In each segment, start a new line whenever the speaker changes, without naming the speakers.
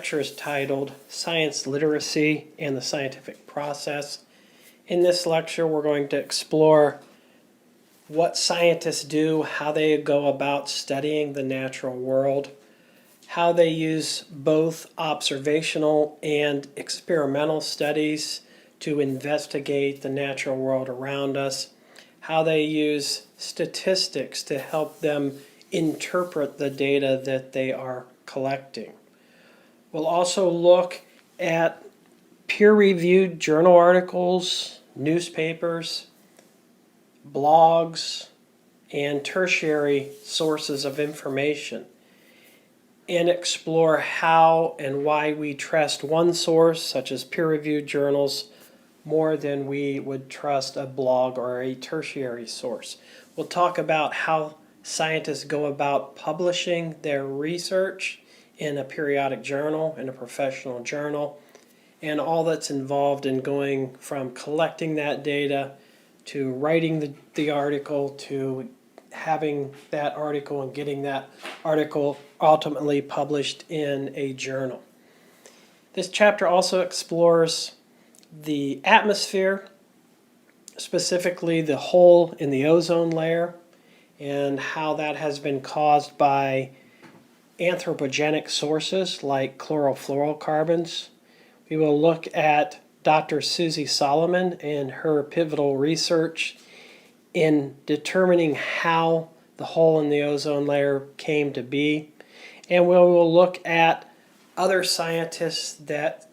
Lecture is titled Science Literacy and the Scientific Process. In this lecture, we're going to explore what scientists do, how they go about studying the natural world, how they use both observational and experimental studies to investigate the natural world around us, how they use statistics to help them interpret the data that they are collecting. We'll also look at peer-reviewed journal articles, newspapers, blogs, and tertiary sources of information, and explore how and why we trust one source, such as peer-reviewed journals, more than we would trust a blog or a tertiary source. We'll talk about how scientists go about publishing their research in a periodic journal, in a professional journal, and all that's involved in going from collecting that data to writing the article to having that article and getting that article ultimately published in a journal. This chapter also explores the atmosphere, specifically the hole in the ozone layer, and how that has been caused by anthropogenic sources like chlorofluorocarbons. We will look at Dr. Susie Solomon and her pivotal research in determining how the hole in the ozone layer came to be. And we will look at other scientists that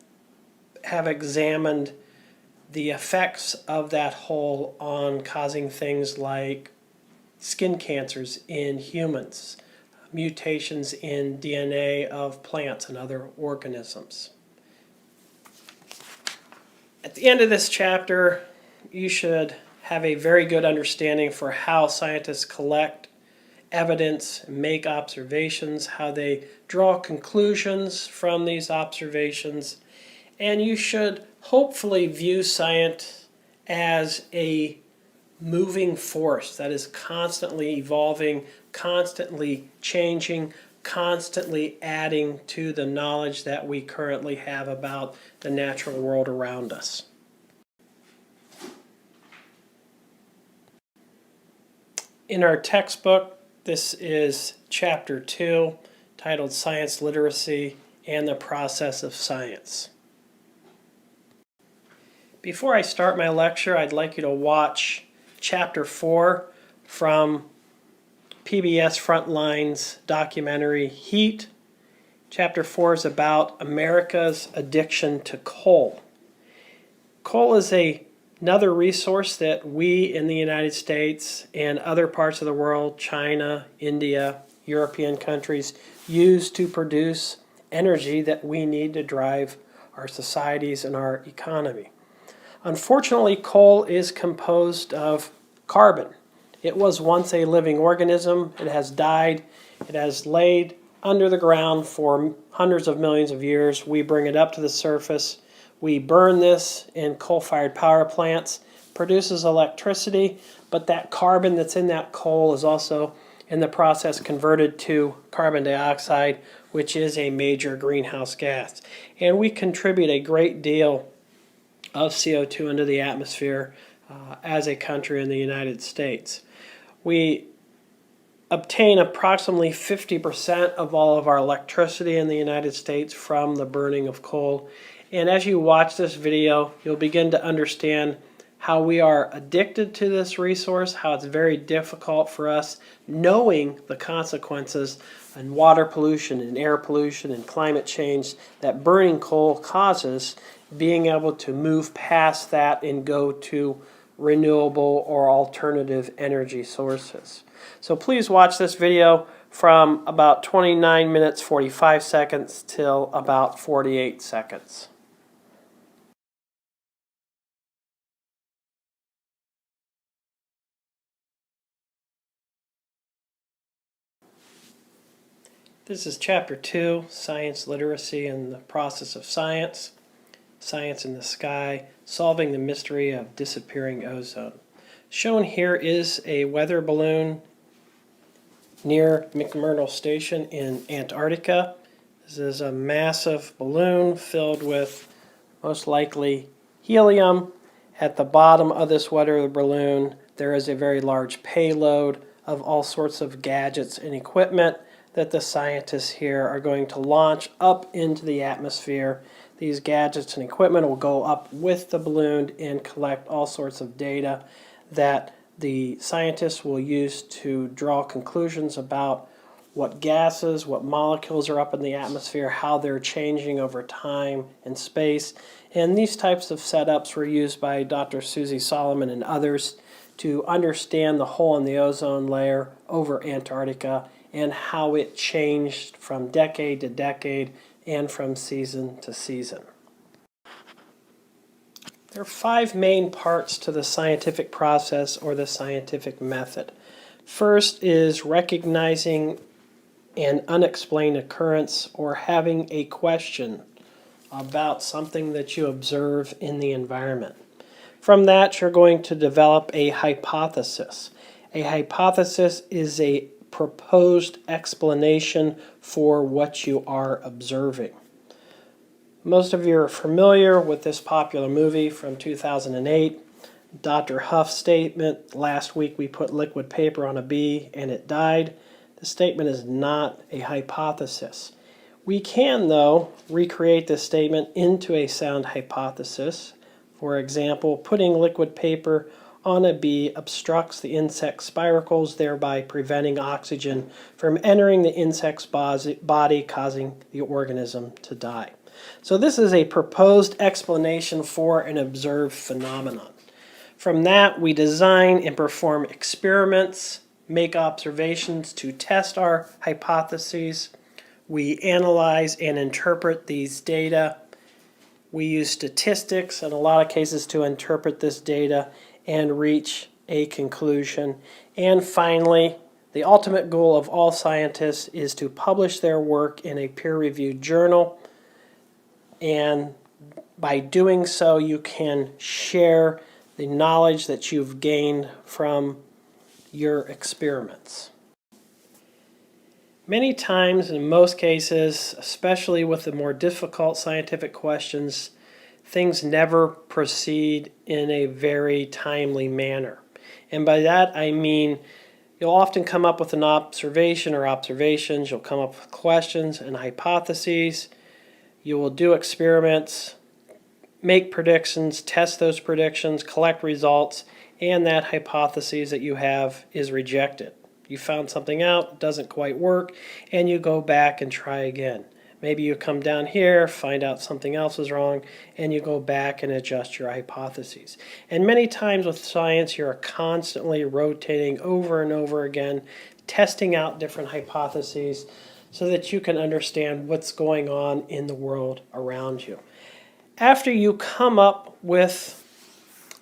have examined the effects of that hole on causing things like skin cancers in humans, mutations in DNA of plants and other organisms. At the end of this chapter, you should have a very good understanding for how scientists collect evidence, make observations, how they draw conclusions from these observations, and you should hopefully view science as a moving force that is constantly evolving, constantly changing, constantly adding to the knowledge that we currently have about the natural world around us. In our textbook, this is Chapter 2, titled Science Literacy and the Process of Science. Before I start my lecture, I'd like you to watch Chapter 4 from PBS Frontline's documentary Heat. Chapter 4 is about America's addiction to coal. Coal is another resource that we in the United States and other parts of the world, China, India, European countries, use to produce energy that we need to drive our societies and our economy. Unfortunately, coal is composed of carbon. It was once a living organism. It has died. It has laid under the ground for hundreds of millions of years. We bring it up to the surface. We burn this in coal-fired power plants, produces electricity, but that carbon that's in that coal is also in the process converted to carbon dioxide, which is a major greenhouse gas. And we contribute a great deal of CO2 into the atmosphere as a country in the United States. We obtain approximately 50% of all of our electricity in the United States from the burning of coal. And as you watch this video, you'll begin to understand how we are addicted to this resource, how it's very difficult for us, knowing the consequences and water pollution and air pollution and climate change that burning coal causes, being able to move past that and go to renewable or alternative energy sources. So please watch this video from about 29 minutes 45 seconds till about 48 seconds. This is Chapter 2, Science Literacy and the Process of Science, Science in the Sky, Solving the Mystery of Disappearing Ozone. Shown here is a weather balloon near McMurdo Station in Antarctica. This is a massive balloon filled with most likely helium. At the bottom of this weather balloon, there is a very large payload of all sorts of gadgets and equipment that the scientists here are going to launch up into the atmosphere. These gadgets and equipment will go up with the balloon and collect all sorts of data that the scientists will use to draw conclusions about what gases, what molecules are up in the atmosphere, how they're changing over time and space. And these types of setups were used by Dr. Susie Solomon and others to understand the hole in the ozone layer over Antarctica and how it changed from decade to decade and from season to season. There are 5 main parts to the scientific process or the scientific method. First is recognizing an unexplained occurrence or having a question about something that you observe in the environment. From that, you're going to develop a hypothesis. A hypothesis is a proposed explanation for what you are observing. Most of you are familiar with this popular movie from 2008, Dr. Huff's statement, "Last week we put liquid paper on a bee and it died." The statement is not a hypothesis. We can, though, recreate this statement into a sound hypothesis. For example, putting liquid paper on a bee obstructs the insect's spiracles, thereby preventing oxygen from entering the insect's body, causing the organism to die. So this is a proposed explanation for an observed phenomenon. From that, we design and perform experiments, make observations to test our hypotheses. We analyze and interpret these data. We use statistics in a lot of cases to interpret this data and reach a conclusion. And finally, the ultimate goal of all scientists is to publish their work in a peer-reviewed journal. And by doing so, you can share the knowledge that you've gained from your experiments. Many times, in most cases, especially with the more difficult scientific questions, things never proceed in a very timely manner. And by that I mean you'll often come up with an observation or observations, you'll come up with questions and hypotheses, you will do experiments, make predictions, test those predictions, collect results, and that hypothesis that you have is rejected. You found something out, it doesn't quite work, and you go back and try again. Maybe you come down here, find out something else is wrong, and you go back and adjust your hypotheses. And many times with science, you're constantly rotating over and over again, testing out different hypotheses so that you can understand what's going on in the world around you. After you come up with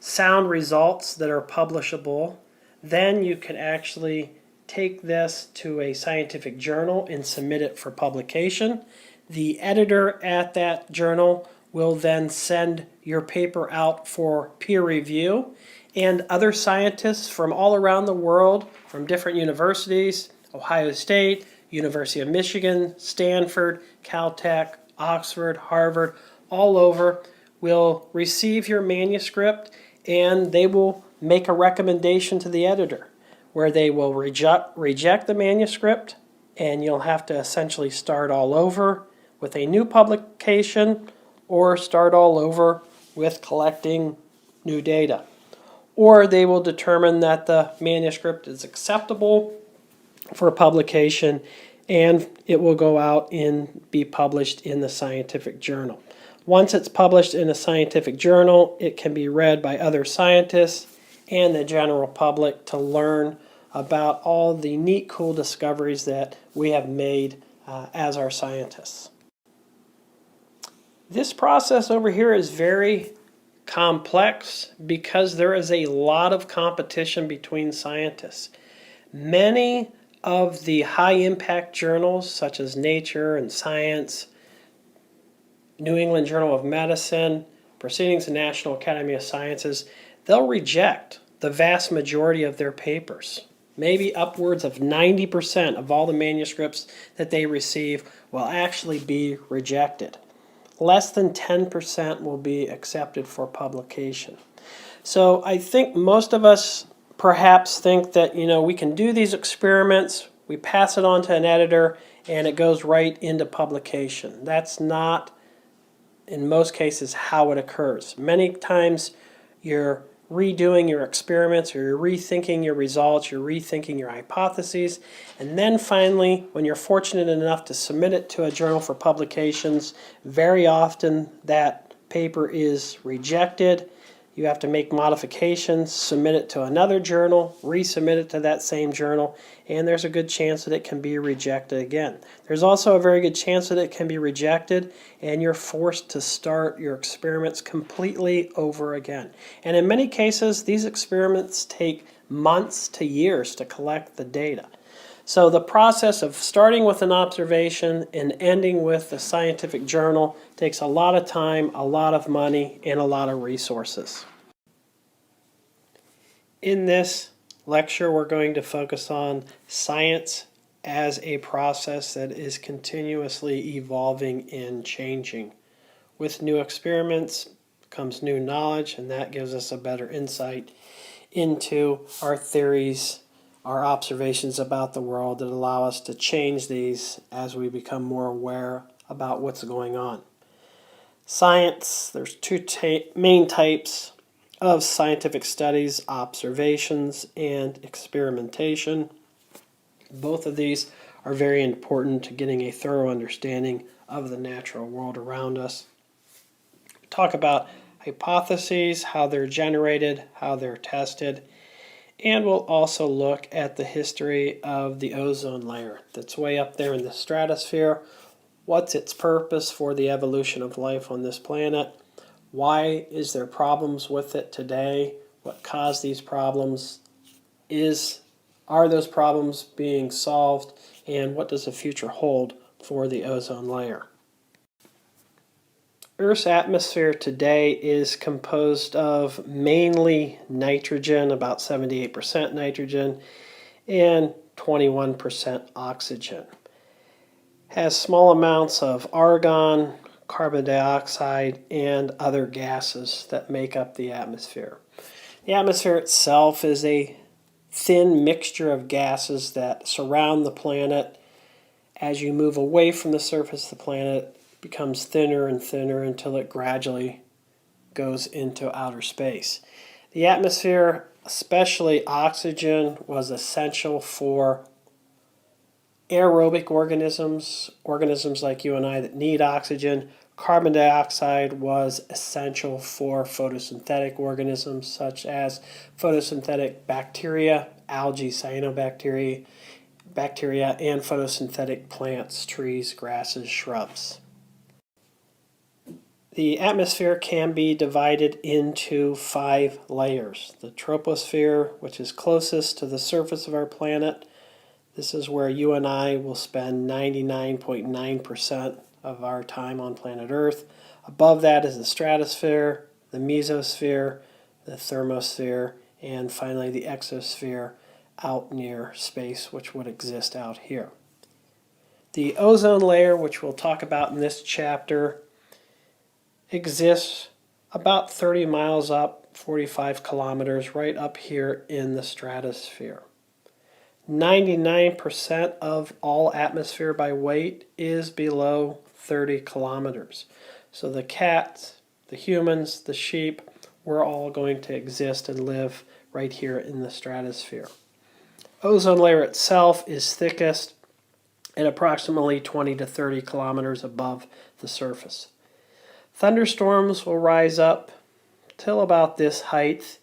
sound results that are publishable, then you can actually take this to a scientific journal and submit it for publication. The editor at that journal will then send your paper out for peer review, and other scientists from all around the world, from different universities, Ohio State, University of Michigan, Stanford, Caltech, Oxford, Harvard, all over, will receive your manuscript, and they will make a recommendation to the editor where they will reject the manuscript, and you'll have to essentially start all over with a new publication or start all over with collecting new data. Or they will determine that the manuscript is acceptable for publication and it will go out and be published in the scientific journal. Once it's published in a scientific journal, it can be read by other scientists and the general public to learn about all the neat, cool discoveries that we have made as our scientists. This process over here is very complex because there is a lot of competition between scientists. Many of the high-impact journals, such as Nature and Science, New England Journal of Medicine, Proceedings of the National Academy of Sciences, they'll reject the vast majority of their papers. maybe upwards of 90% of all the manuscripts that they receive will actually be rejected. Less than 10% will be accepted for publication. So I think most of us perhaps think that, we can do these experiments, we pass it on to an editor, and it goes right into publication. That's not, in most cases, how it occurs. Many times you're redoing your experiments, or you're rethinking your results, you're rethinking your hypotheses, and then finally, when you're fortunate enough to submit it to a journal for publications, very often that paper is rejected. You have to make modifications, submit it to another journal, resubmit it to that same journal, and there's a good chance that it can be rejected again. There's also a very good chance that it can be rejected and you're forced to start your experiments completely over again. And in many cases, these experiments take months to years to collect the data. So the process of starting with an observation and ending with a scientific journal takes a lot of time, a lot of money, and a lot of resources. In this lecture, we're going to focus on science as a process that is continuously evolving and changing. With new experiments comes new knowledge, and that gives us a better insight into our theories, our observations about the world that allow us to change these as we become more aware about what's going on. Science, there's two main types of scientific studies: observations and experimentation. Both of these are very important to getting a thorough understanding of the natural world around us. We talk about hypotheses, how they're generated, how they're tested, and we'll also look at the history of the ozone layer that's way up there in the stratosphere. What's its purpose for the evolution of life on this planet? Why is there problems with it today? What caused these problems? Are those problems being solved? And what does the future hold for the ozone layer? Earth's atmosphere today is composed of mainly nitrogen, about 78% nitrogen, and 21% oxygen. Has small amounts of argon, carbon dioxide, and other gases that make up the atmosphere. The atmosphere itself is a thin mixture of gases that surround the planet. As you move away from the surface of the planet, becomes thinner and thinner until it gradually goes into outer space. The atmosphere, especially oxygen, was essential for aerobic organisms like you and I that need oxygen. Carbon dioxide was essential for photosynthetic organisms such as photosynthetic bacteria, algae, cyanobacteria, and photosynthetic plants, trees, grasses, shrubs. The atmosphere can be divided into 5 layers. The troposphere, which is closest to the surface of our planet. This is where you and I will spend 99.9% of our time on planet Earth. Above that is the stratosphere, the mesosphere, the thermosphere, and finally the exosphere out near space, which would exist out here. The ozone layer, which we'll talk about in this chapter, exists about 30 miles up, 45 kilometers, right up here in the stratosphere. 99% of all atmosphere by weight is below 30 kilometers. So the cats, the humans, the sheep, we're all going to exist and live right here in the stratosphere. Ozone layer itself is thickest at approximately 20 to 30 kilometers above the surface. Thunderstorms will rise up till about this height,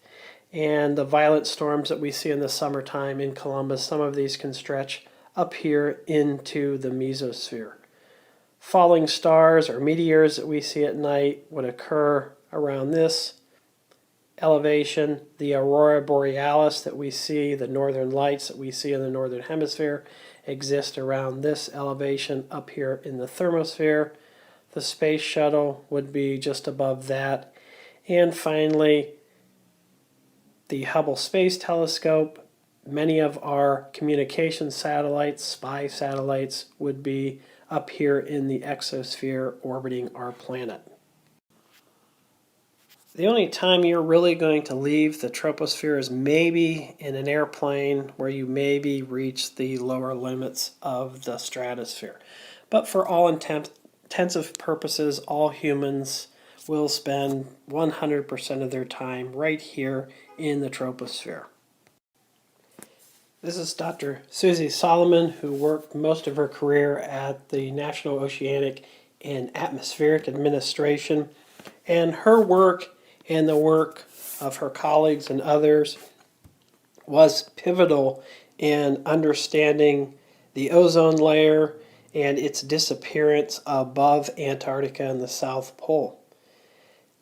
and the violent storms that we see in the summertime in Columbus, some of these can stretch up here into the mesosphere. Falling stars or meteors that we see at night would occur around this elevation. The aurora borealis that we see, the northern lights that we see in the northern hemisphere, exist around this elevation up here in the thermosphere. The space shuttle would be just above that. And finally, the Hubble Space Telescope many of our communication satellites, spy satellites, would be up here in the exosphere orbiting our planet. The only time you're really going to leave the troposphere is maybe in an airplane where you maybe reach the lower limits of the stratosphere. But for all intensive purposes, all humans will spend 100% of their time right here in the troposphere. This is Dr. Susie Solomon, who worked most of her career at the National Oceanic and Atmospheric Administration, and her work and the work of her colleagues and others was pivotal in understanding the ozone layer and its disappearance above Antarctica and the South Pole.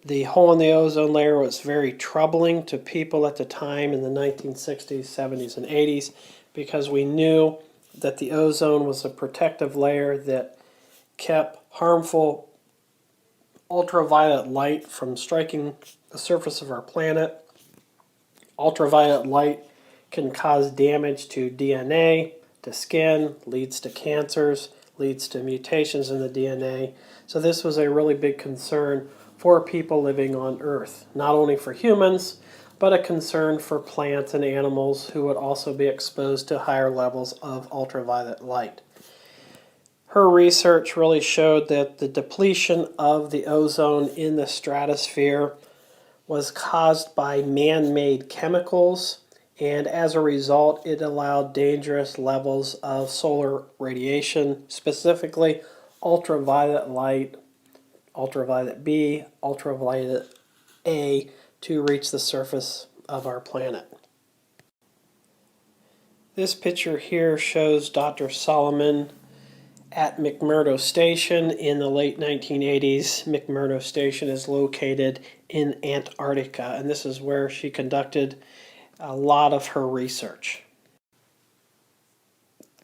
The hole in the ozone layer was very troubling to people at the time in the 1960s, 70s, and 80s because we knew that the ozone was a protective layer that kept harmful ultraviolet light from striking the surface of our planet. Ultraviolet light can cause damage to DNA, to skin, leads to cancers, leads to mutations in the DNA. So this was a really big concern for people living on Earth, not only for humans, but a concern for plants and animals who would also be exposed to higher levels of ultraviolet light. Her research really showed that the depletion of the ozone in the stratosphere was caused by man-made chemicals, and as a result, it allowed dangerous levels of solar radiation, specifically ultraviolet light, ultraviolet B, ultraviolet A, to reach the surface of our planet. This picture here shows Dr. Solomon at McMurdo Station in the late 1980s. McMurdo Station is located in Antarctica, and this is where she conducted a lot of her research.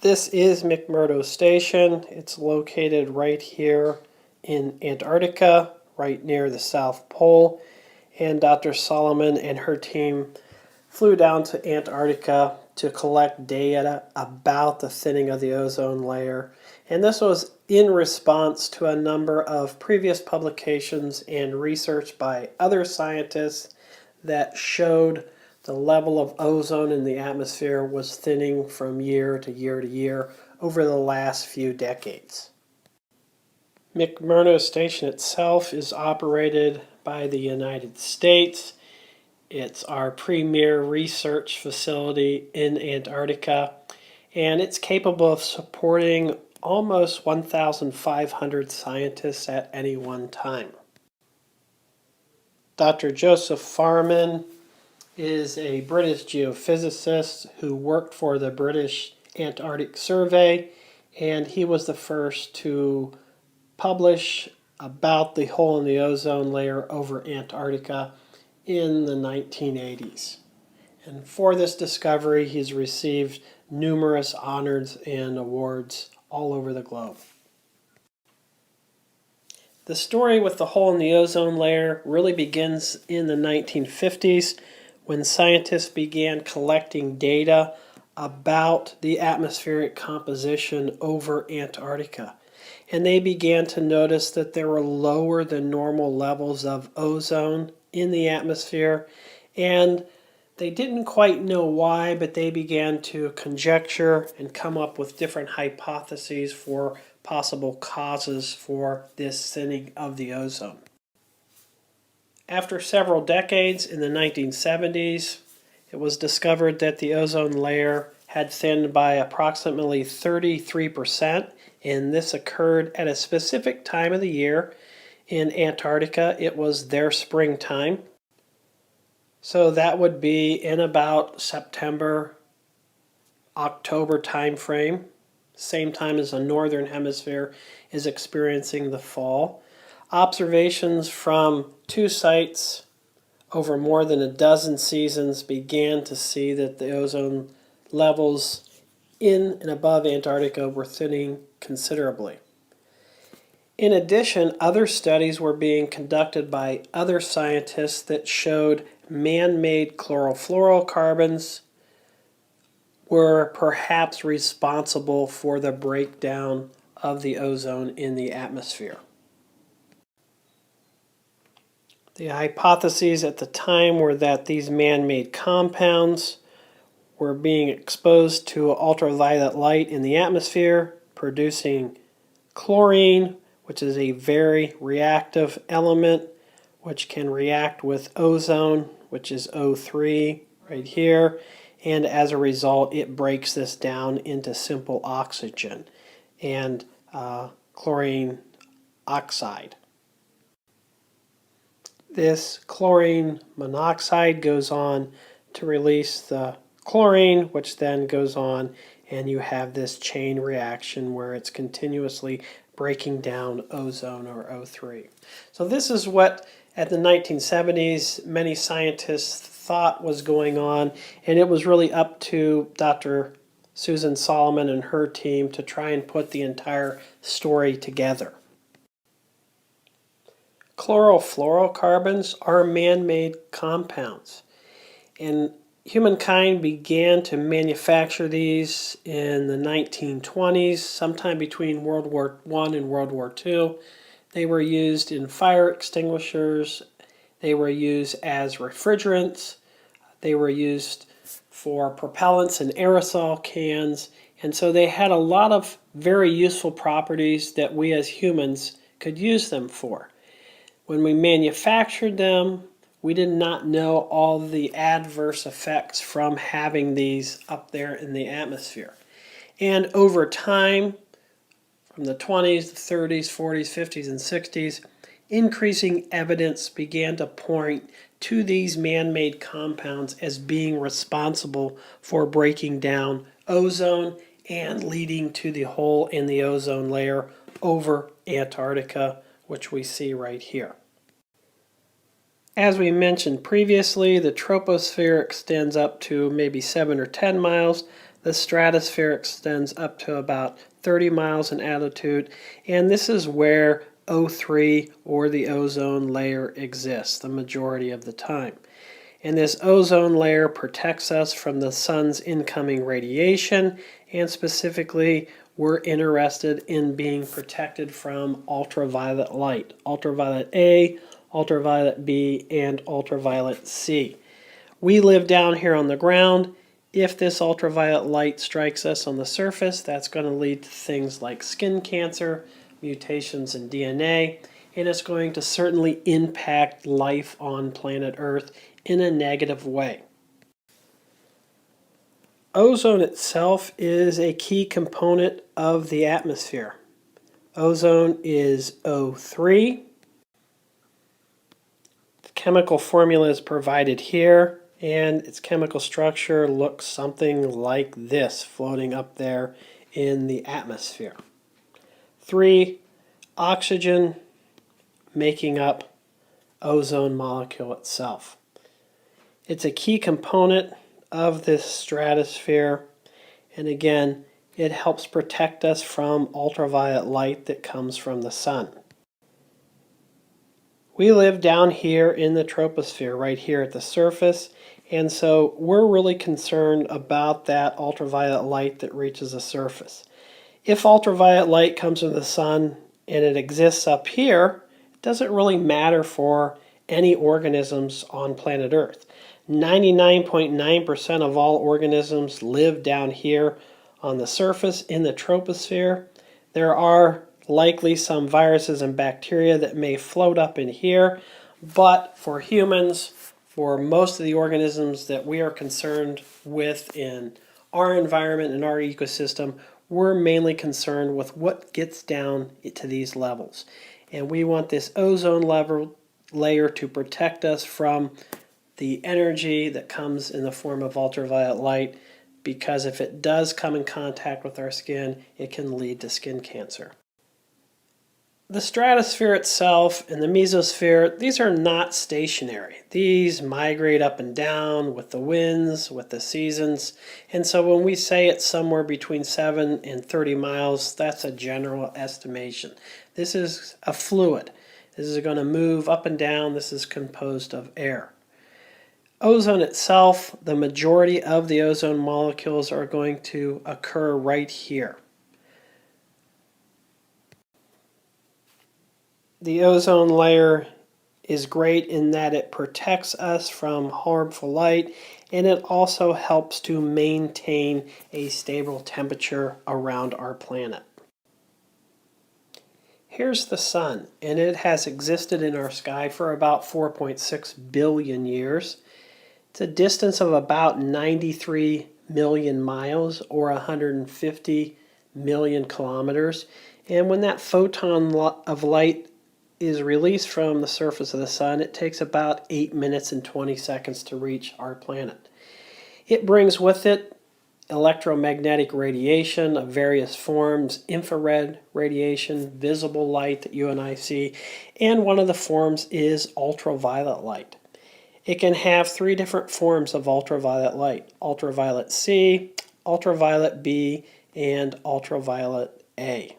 This is McMurdo Station. It's located right here in Antarctica, right near the South Pole, and Dr. Solomon and her team flew down to Antarctica to collect data about the thinning of the ozone layer. And this was in response to a number of previous publications and research by other scientists that showed the level of ozone in the atmosphere was thinning from year to year to year over the last few decades. McMurdo Station itself is operated by the United States. It's our premier research facility in Antarctica, and it's capable of supporting almost 1,500 scientists at any one time. Dr. Joseph Farman is a British geophysicist who worked for the British Antarctic Survey, and he was the first to publish about the hole in the ozone layer over Antarctica in the 1980s. And for this discovery, he's received numerous honors and awards all over the globe. The story with the hole in the ozone layer really begins in the 1950s when scientists began collecting data about the atmospheric composition over Antarctica. And they began to notice that there were lower than normal levels of ozone in the atmosphere, and they didn't quite know why, but they began to conjecture and come up with different hypotheses for possible causes for this thinning of the ozone. After several decades, in the 1970s, it was discovered that the ozone layer had thinned by approximately 33%, and this occurred at a specific time of the year. In Antarctica, it was their springtime. So that would be in about September, October time frame, same time as the northern hemisphere is experiencing the fall. Observations from 2 sites over more than a dozen seasons began to see that the ozone levels in and above Antarctica were thinning considerably. In addition, other studies were being conducted by other scientists that showed man-made chlorofluorocarbons were perhaps responsible for the breakdown of the ozone in the atmosphere. The hypotheses at the time were that these man-made compounds were being exposed to ultraviolet light in the atmosphere, producing chlorine, which is a very reactive element, which can react with ozone, which is O3 right here, and as a result it breaks this down into simple oxygen and chlorine oxide. This chlorine monoxide goes on to release the chlorine, which then goes on, and you have this chain reaction where it's continuously breaking down ozone or O3. So this is what at the 1970s many scientists thought was going on, and it was really up to Dr. Susan Solomon and her team to try and put the entire story together. Chlorofluorocarbons are man-made compounds, and humankind began to manufacture these in the 1920s, sometime between World War I and World War II. They were used in fire extinguishers, they were used as refrigerants, they were used for propellants and aerosol cans, and so they had a lot of very useful properties that we as humans could use them for. When we manufactured them, we did not know all the adverse effects from having these up there in the atmosphere. And over time, from the 20s, the 30s, 40s, 50s, and 60s, increasing evidence began to point to these man-made compounds as being responsible for breaking down ozone and leading to the hole in the ozone layer over Antarctica, which we see right here. As we mentioned previously, the troposphere extends up to maybe 7 or 10 miles. The stratosphere extends up to about 30 miles in altitude, and this is where O3 or the ozone layer exists the majority of the time. And this ozone layer protects us from the sun's incoming radiation, and specifically we're interested in being protected from ultraviolet light, ultraviolet A, ultraviolet B, and ultraviolet C. We live down here on the ground. If this ultraviolet light strikes us on the surface, that's going to lead to things like skin cancer, mutations in DNA, and it's going to certainly impact life on planet Earth in a negative way. Ozone itself is a key component of the atmosphere. Ozone is O3. The chemical formula is provided here, and its chemical structure looks something like this, floating up there in the atmosphere. 3, oxygen making up ozone molecule itself. It's a key component of this stratosphere, and again, it helps protect us from ultraviolet light that comes from the sun. We live down here in the troposphere, right here at the surface, and so we're really concerned about that ultraviolet light that reaches the surface. If ultraviolet light comes from the sun and it exists up here, it doesn't really matter for any organisms on planet Earth. 99.9% of all organisms live down here on the surface in the troposphere. There are likely some viruses and bacteria that may float up in here, but for humans, for most of the organisms that we are concerned with in our environment and our ecosystem, we're mainly concerned with what gets down to these levels. And we want this ozone layer to protect us from the energy that comes in the form of ultraviolet light, because if it does come in contact with our skin, it can lead to skin cancer. The stratosphere itself and the mesosphere, these are not stationary. These migrate up and down with the winds, with the seasons. And so when we say it's somewhere between 7 and 30 miles, that's a general estimation. This is a fluid. This is going to move up and down. This is composed of air. Ozone itself, the majority of the ozone molecules are going to occur right here. The ozone layer is great in that it protects us from harmful light, and it also helps to maintain a stable temperature around our planet. Here's the sun, and it has existed in our sky for about 4.6 billion years. It's a distance of about 93 million miles or 150 million kilometers. And when that photon of light is released from the surface of the sun, it takes about 8 minutes and 20 seconds to reach our planet. It brings with it electromagnetic radiation of various forms, infrared radiation, visible light that you and I see, and one of the forms is ultraviolet light. It can have 3 different forms of ultraviolet light: ultraviolet C, ultraviolet B, and ultraviolet A.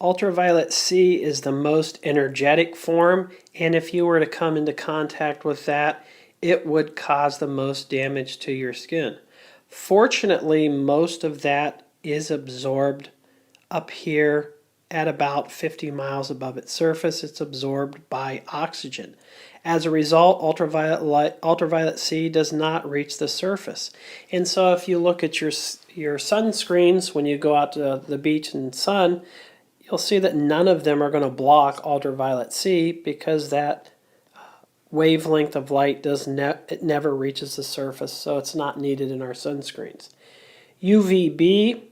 Ultraviolet C is the most energetic form, and if you were to come into contact with that, it would cause the most damage to your skin. Fortunately, most of that is absorbed up here at about 50 miles above its surface. It's absorbed by oxygen. As a result, ultraviolet C does not reach the surface. And so if you look at your sunscreens when you go out to the beach and sun, you'll see that none of them are going to block ultraviolet C because that wavelength of light it never reaches the surface, so it's not needed in our sunscreens. UVB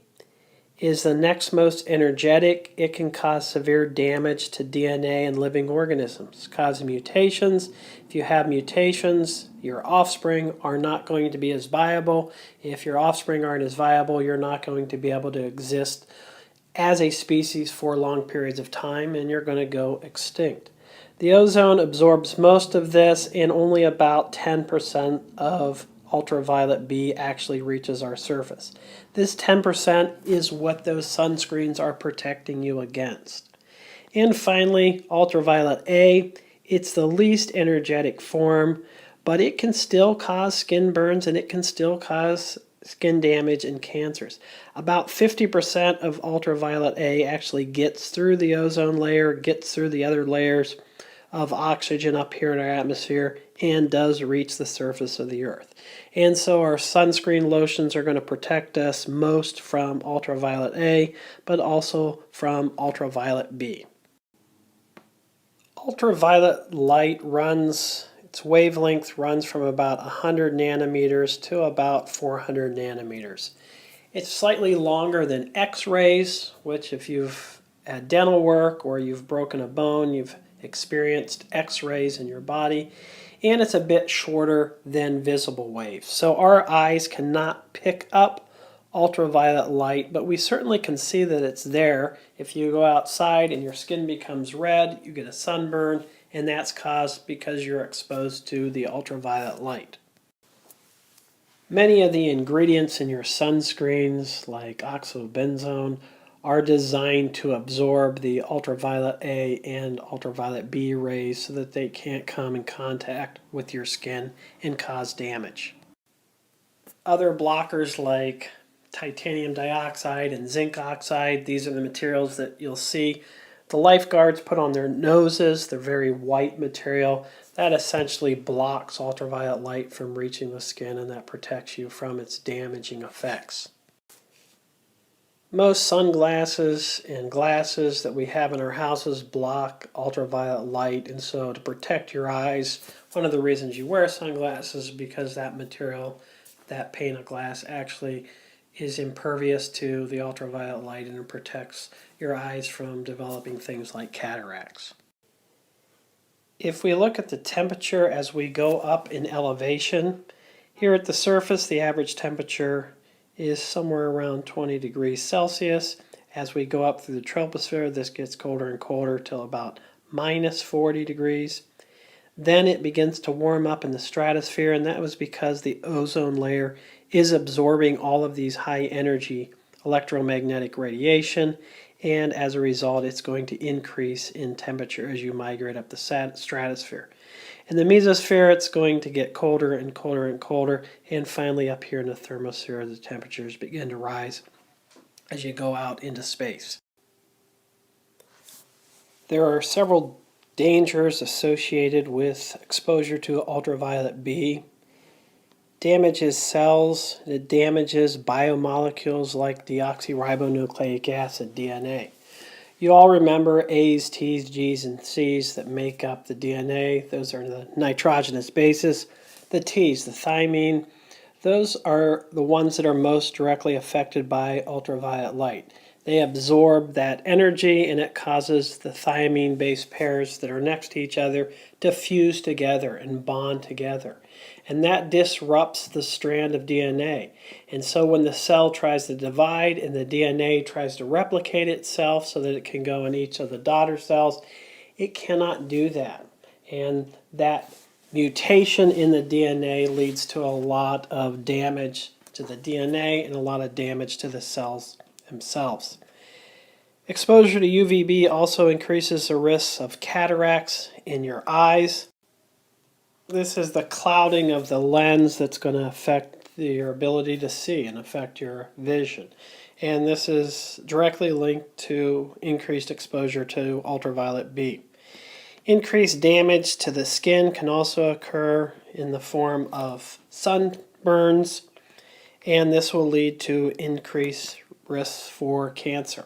is the next most energetic. It can cause severe damage to DNA and living organisms, cause mutations. If you have mutations, your offspring are not going to be as viable. If your offspring aren't as viable, you're not going to be able to exist as a species for long periods of time, and you're going to go extinct. The ozone absorbs most of this, and only about 10% of ultraviolet B actually reaches our surface. This 10% is what those sunscreens are protecting you against. And finally, ultraviolet A, it's the least energetic form, but it can still cause skin burns and it can still cause skin damage and cancers. About 50% of ultraviolet A actually gets through the ozone layer, gets through the other layers of oxygen up here in our atmosphere, and does reach the surface of the earth. And so our sunscreen lotions are going to protect us most from ultraviolet A, but also from ultraviolet B. Ultraviolet light its wavelength runs from about 100 nanometers to about 400 nanometers. It's slightly longer than X-rays, which if you've had dental work or you've broken a bone, you've experienced X-rays in your body, and it's a bit shorter than visible waves. So our eyes cannot pick up ultraviolet light, but we certainly can see that it's there. If you go outside and your skin becomes red, you get a sunburn, and that's caused because you're exposed to the ultraviolet light. Many of the ingredients in your sunscreens, like oxybenzone, are designed to absorb the ultraviolet A and ultraviolet B rays so that they can't come in contact with your skin and cause damage. Other blockers like titanium dioxide and zinc oxide, these are the materials that you'll see the lifeguards put on their noses. They're very white material. That essentially blocks ultraviolet light from reaching the skin, and that protects you from its damaging effects. Most sunglasses and glasses that we have in our houses block ultraviolet light, and so to protect your eyes, one of the reasons you wear sunglasses is because that material, that pane of glass, actually is impervious to the ultraviolet light, and it protects your eyes from developing things like cataracts. If we look at the temperature as we go up in elevation, here at the surface the average temperature is somewhere around 20 degrees Celsius. As we go up through the troposphere, this gets colder and colder till about minus 40 degrees. Then it begins to warm up in the stratosphere, and that was because the ozone layer is absorbing all of these high energy electromagnetic radiation, and as a result it's going to increase in temperature as you migrate up the stratosphere. In the mesosphere it's going to get colder and colder and colder, and finally up here in the thermosphere the temperatures begin to rise as you go out into space. There are several dangers associated with exposure to ultraviolet B. Damages cells, it damages biomolecules like deoxyribonucleic acid, DNA. You all remember A's, T's, G's, and C's that make up the DNA. Those are the nitrogenous bases. The T's, the thymine, those are the ones that are most directly affected by ultraviolet light. They absorb that energy and it causes the thymine base pairs that are next to each other to fuse together and bond together. And that disrupts the strand of DNA. And so when the cell tries to divide and the DNA tries to replicate itself so that it can go in each of the daughter cells, it cannot do that. And that mutation in the DNA leads to a lot of damage to the DNA and a lot of damage to the cells themselves. Exposure to UVB also increases the risks of cataracts in your eyes. This is the clouding of the lens that's going to affect your ability to see and affect your vision. And this is directly linked to increased exposure to ultraviolet B. Increased damage to the skin can also occur in the form of sunburns, and this will lead to increased risks for cancer.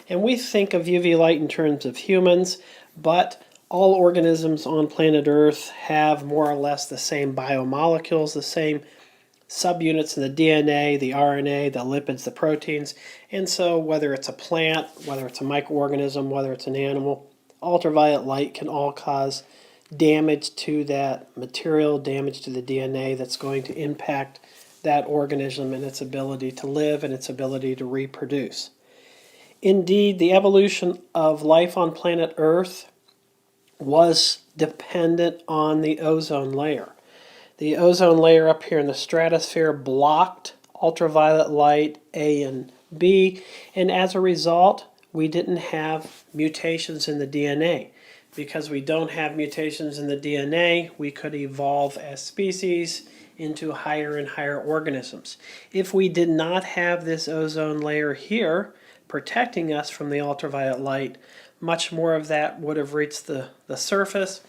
And we think of UV light in terms of humans, but all organisms on planet Earth have more or less the same biomolecules, the same subunits in the DNA, the RNA, the lipids, the proteins. And so whether it's a plant, whether it's a microorganism, whether it's an animal, ultraviolet light can all cause damage to that material, damage to the DNA that's going to impact that organism and its ability to live and its ability to reproduce. Indeed, the evolution of life on planet Earth was dependent on the ozone layer. The ozone layer up here in the stratosphere blocked ultraviolet light A and B, and as a result, we didn't have mutations in the DNA. Because we don't have mutations in the DNA, we could evolve as species into higher and higher organisms. If we did not have this ozone layer here protecting us from the ultraviolet light, much more of that would have reached the surface,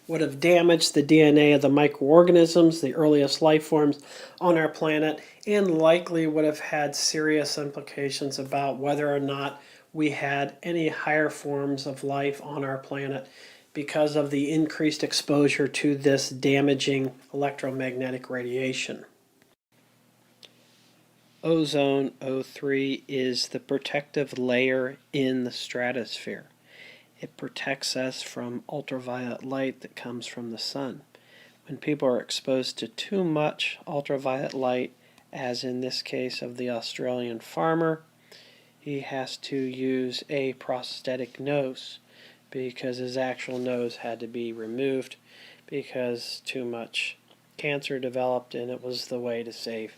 would have damaged the DNA of the microorganisms, the earliest life forms on our planet, and likely would have had serious implications about whether or not we had any higher forms of life on our planet because of the increased exposure to this damaging electromagnetic radiation. Ozone, O3, is the protective layer in the stratosphere. It protects us from ultraviolet light that comes from the sun. When people are exposed to too much ultraviolet light, as in this case of the Australian farmer, he has to use a prosthetic nose because his actual nose had to be removed because too much cancer developed, and it was the way to save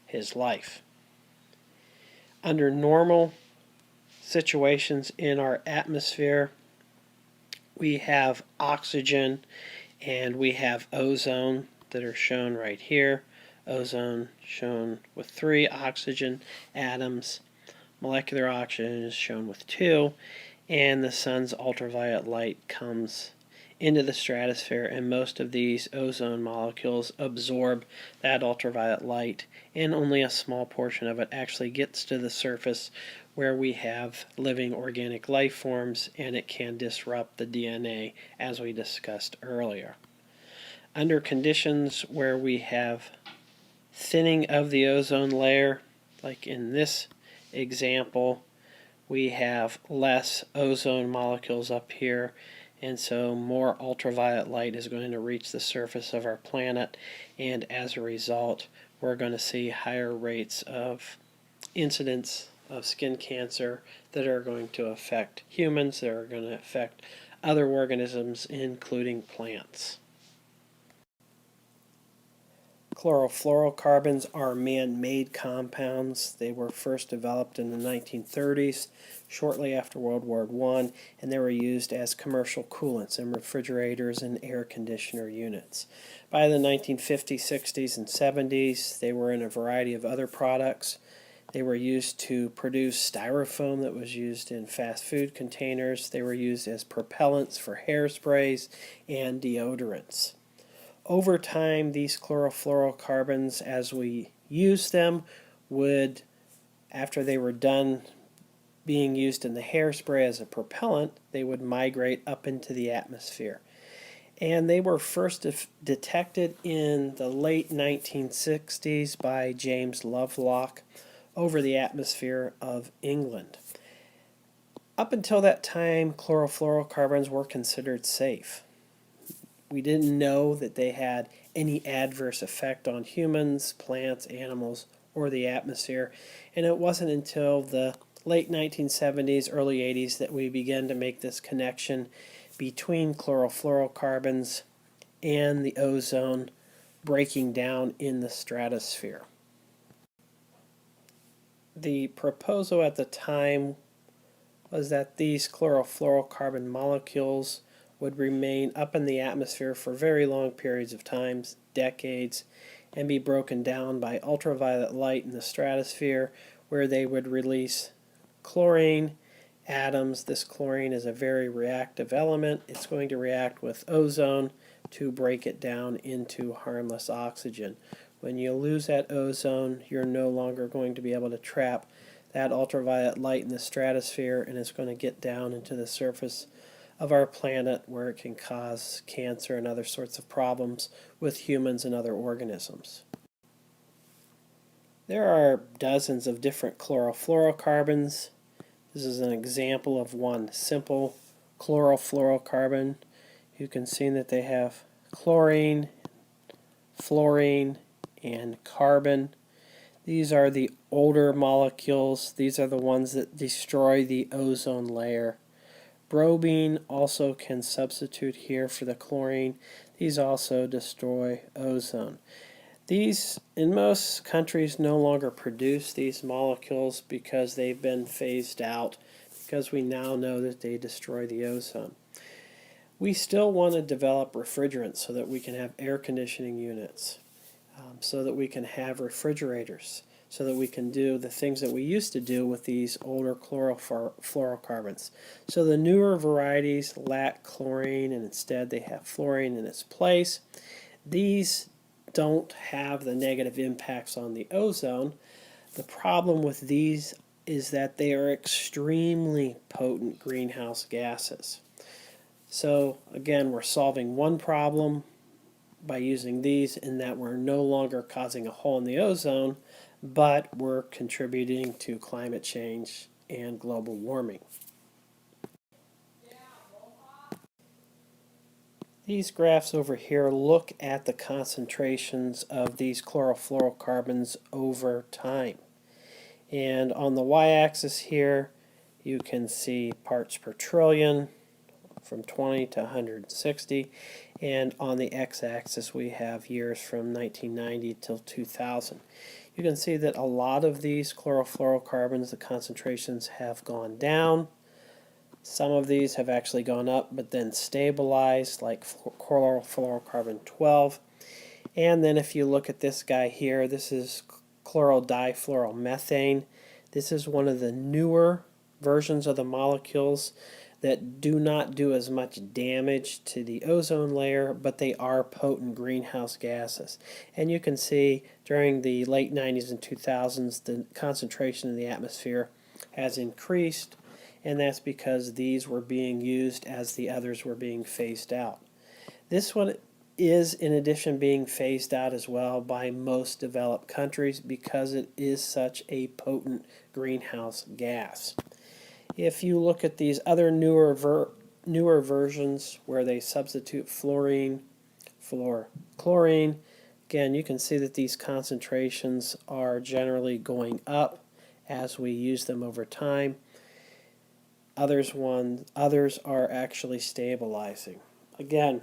his life. Under normal situations in our atmosphere, we have oxygen and we have ozone that are shown right here. Ozone shown with 3 oxygen atoms. Molecular oxygen is shown with 2. And the sun's ultraviolet light comes into the stratosphere, and most of these ozone molecules absorb that ultraviolet light, and only a small portion of it actually gets to the surface where we have living organic life forms, and it can disrupt the DNA as we discussed earlier. Under conditions where we have thinning of the ozone layer, like in this example, we have less ozone molecules up here, and so more ultraviolet light is going to reach the surface of our planet, and as a result we're going to see higher rates of incidence of skin cancer that are going to affect humans, that are going to affect other organisms including plants. Chlorofluorocarbons are man-made compounds. They were first developed in the 1930s, shortly after World War I, and they were used as commercial coolants in refrigerators and air conditioner units. By the 1950s, 60s, and 70s, they were in a variety of other products. They were used to produce styrofoam that was used in fast food containers. They were used as propellants for hairsprays and deodorants. Over time, these chlorofluorocarbons, as we use them, would, after they were done being used in the hairspray as a propellant, they would migrate up into the atmosphere. And they were first detected in the late 1960s by James Lovelock over the atmosphere of England. Up until that time, chlorofluorocarbons were considered safe. We didn't know that they had any adverse effect on humans, plants, animals, or the atmosphere, and it wasn't until the late 1970s, early 80s that we began to make this connection between chlorofluorocarbons and the ozone breaking down in the stratosphere. The proposal at the time was that these chlorofluorocarbon molecules would remain up in the atmosphere for very long periods of time, decades, and be broken down by ultraviolet light in the stratosphere, where they would release chlorine atoms. This chlorine is a very reactive element. It's going to react with ozone to break it down into harmless oxygen. When you lose that ozone, you're no longer going to be able to trap that ultraviolet light in the stratosphere, and it's going to get down into the surface of our planet, where it can cause cancer and other sorts of problems with humans and other organisms. There are dozens of different chlorofluorocarbons. This is an example of one simple chlorofluorocarbon. You can see that they have chlorine, fluorine, and carbon. These are the older molecules. These are the ones that destroy the ozone layer. Bromine also can substitute here for the chlorine. These also destroy ozone. These, in most countries, no longer produce these molecules because they've been phased out, because we now know that they destroy the ozone. We still want to develop refrigerants so that we can have air conditioning units, so that we can have refrigerators, so that we can do the things that we used to do with these older chlorofluorocarbons. So the newer varieties lack chlorine, and instead they have fluorine in its place. These don't have the negative impacts on the ozone. The problem with these is that they are extremely potent greenhouse gases. So again, we're solving one problem by using these, in that we're no longer causing a hole in the ozone, but we're contributing to climate change and global warming. These graphs over here look at the concentrations of these chlorofluorocarbons over time. And on the y-axis here, you can see parts per trillion from 20 to 160. And on the x-axis, we have years from 1990 till 2000. You can see that a lot of these chlorofluorocarbons, the concentrations have gone down. Some of these have actually gone up but then stabilized, like chlorofluorocarbon 12. And then if you look at this guy here, this is chlorodifluoromethane. This is one of the newer versions of the molecules that do not do as much damage to the ozone layer, but they are potent greenhouse gases. And you can see during the late 90s and 2000s, the concentration in the atmosphere has increased, and that's because these were being used as the others were being phased out. This one is, in addition, being phased out as well by most developed countries because it is such a potent greenhouse gas. If you look at these other newer versions where they substitute fluorine for chlorine, again, you can see that these concentrations are generally going up as we use them over time. Others are actually stabilizing. Again,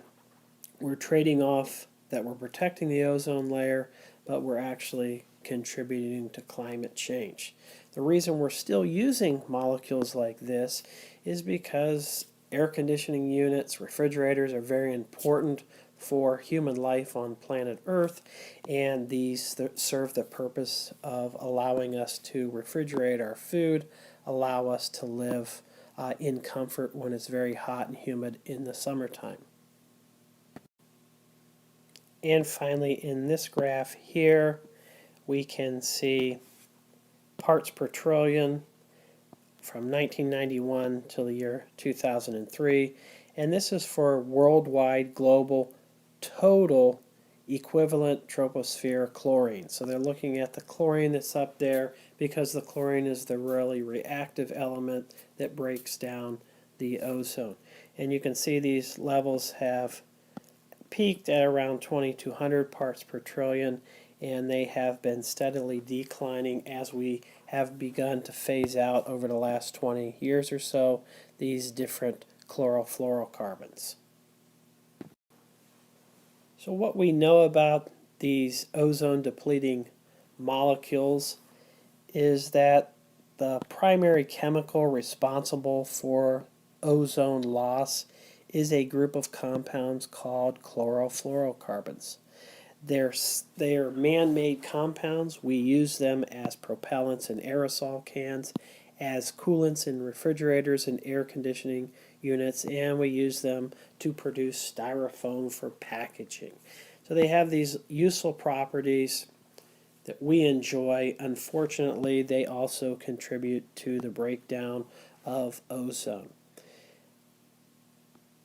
we're trading off that we're protecting the ozone layer, but we're actually contributing to climate change. The reason we're still using molecules like this is because air conditioning units, refrigerators are very important for human life on planet Earth, and these serve the purpose of allowing us to refrigerate our food, allow us to live in comfort when it's very hot and humid in the summertime. And finally, in this graph here, we can see parts per trillion from 1991 till the year 2003, and this is for worldwide global total equivalent troposphere chlorine. So they're looking at the chlorine that's up there because the chlorine is the really reactive element that breaks down the ozone. And you can see these levels have peaked at around 2200 parts per trillion, and they have been steadily declining as we have begun to phase out over the last 20 years or so these different chlorofluorocarbons. So what we know about these ozone depleting molecules is that the primary chemical responsible for ozone loss is a group of compounds called chlorofluorocarbons. They are man-made compounds. We use them as propellants in aerosol cans, as coolants in refrigerators and air conditioning units, and we use them to produce styrofoam for packaging. So they have these useful properties that we enjoy. Unfortunately, they also contribute to the breakdown of ozone.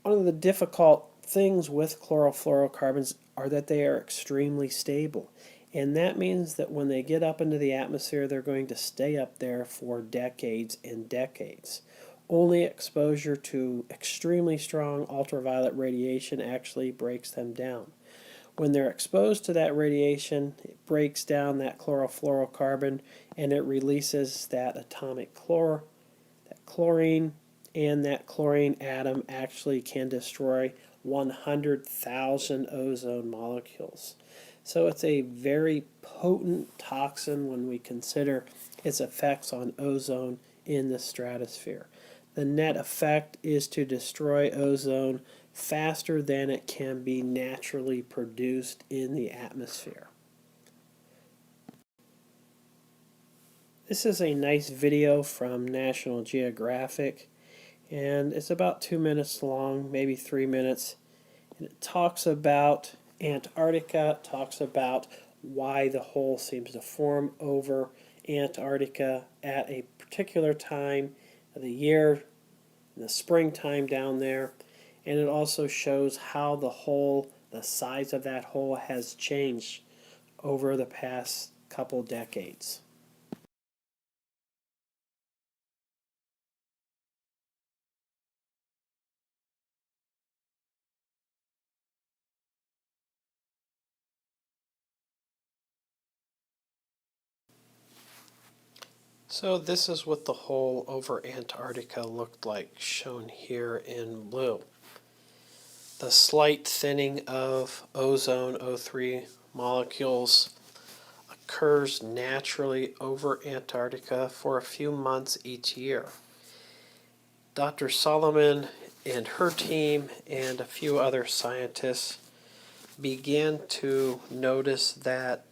One of the difficult things with chlorofluorocarbons are that they are extremely stable. And that means that when they get up into the atmosphere, they're going to stay up there for decades and decades. Only exposure to extremely strong ultraviolet radiation actually breaks them down. When they're exposed to that radiation, it breaks down that chlorofluorocarbon and it releases that atomic chlorine, and that chlorine atom actually can destroy 100,000 ozone molecules. So it's a very potent toxin when we consider its effects on ozone in the stratosphere. The net effect is to destroy ozone faster than it can be naturally produced in the atmosphere. This is a nice video from National Geographic, and it's about 2 minutes long, maybe 3 minutes. And it talks about Antarctica, talks about why the hole seems to form over Antarctica at a particular time of the year, in the springtime down there. And it also shows how the size of that hole has changed over the past couple decades. So this is what the hole over Antarctica looked like, shown here in blue. The slight thinning of ozone O3 molecules occurs naturally over Antarctica for a few months each year. Dr. Solomon and her team and a few other scientists began to notice that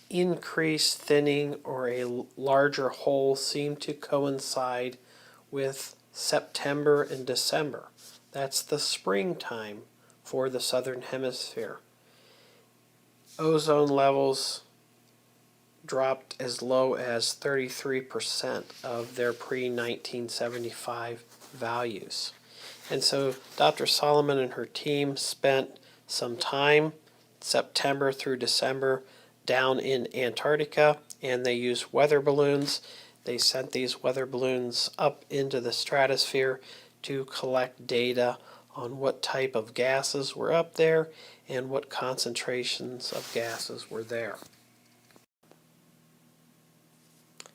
increased thinning or a larger hole seemed to coincide with September and December. That's the springtime for the southern hemisphere. Ozone levels dropped as low as 33% of their pre-1975 values. And so Dr. Solomon and her team spent some time, September through December, down in Antarctica, and they used weather balloons. They sent these weather balloons up into the stratosphere to collect data on what type of gases were up there and what concentrations of gases were there.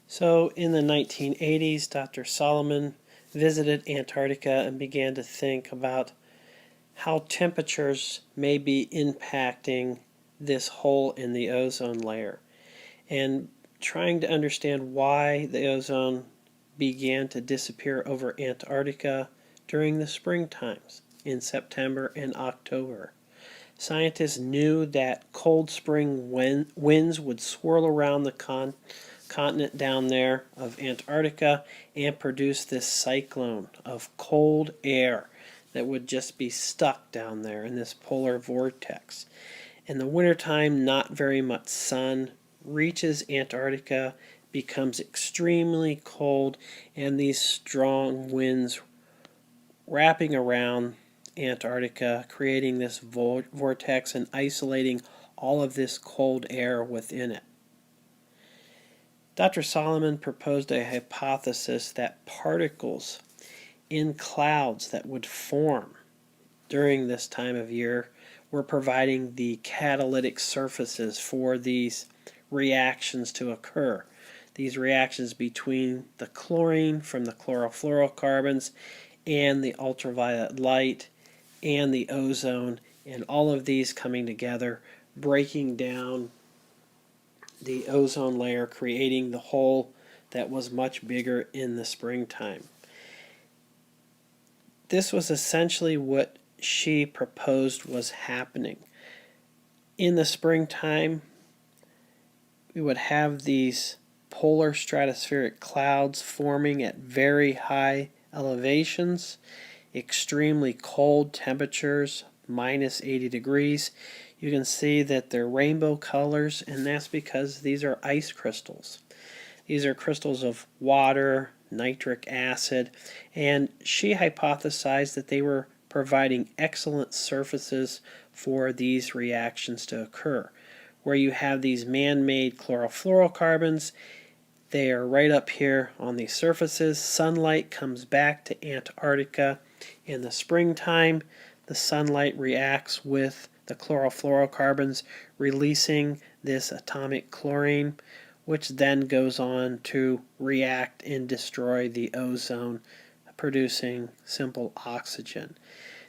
So in the 1980s, Dr. Solomon visited Antarctica and began to think about how temperatures may be impacting this hole in the ozone layer and trying to understand why the ozone began to disappear over Antarctica during the spring times in September and October. Scientists knew that cold spring winds would swirl around the continent down there of Antarctica and produce this cyclone of cold air that would just be stuck down there in this polar vortex. In the wintertime, not very much sun reaches Antarctica, becomes extremely cold, and these strong winds wrapping around Antarctica, creating this vortex and isolating all of this cold air within it. Dr. Solomon proposed a hypothesis that particles in clouds that would form during this time of year were providing the catalytic surfaces for these reactions to occur. These reactions between the chlorine from the chlorofluorocarbons and the ultraviolet light and the ozone, and all of these coming together, breaking down the ozone layer, creating the hole that was much bigger in the springtime. This was essentially what she proposed was happening. In the springtime, we would have these polar stratospheric clouds forming at very high elevations, extremely cold temperatures, minus 80 degrees. You can see that they're rainbow colors, and that's because these are ice crystals. These are crystals of water, nitric acid, and she hypothesized that they were providing excellent surfaces for these reactions to occur. Where you have these man-made chlorofluorocarbons, they are right up here on these surfaces. Sunlight comes back to Antarctica in the springtime. The sunlight reacts with the chlorofluorocarbons, releasing this atomic chlorine, which then goes on to react and destroy the ozone, producing simple oxygen.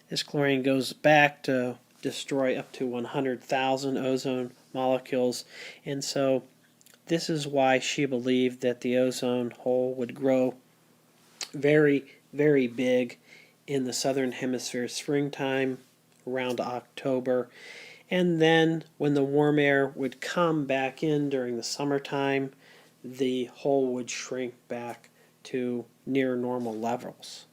This chlorine goes back to destroy up to 100,000 ozone molecules, and so this is why she believed that the ozone hole would grow very, very big in the southern hemisphere springtime around October, and then when the warm air would come back in during the summertime, the hole would shrink back to near normal levels.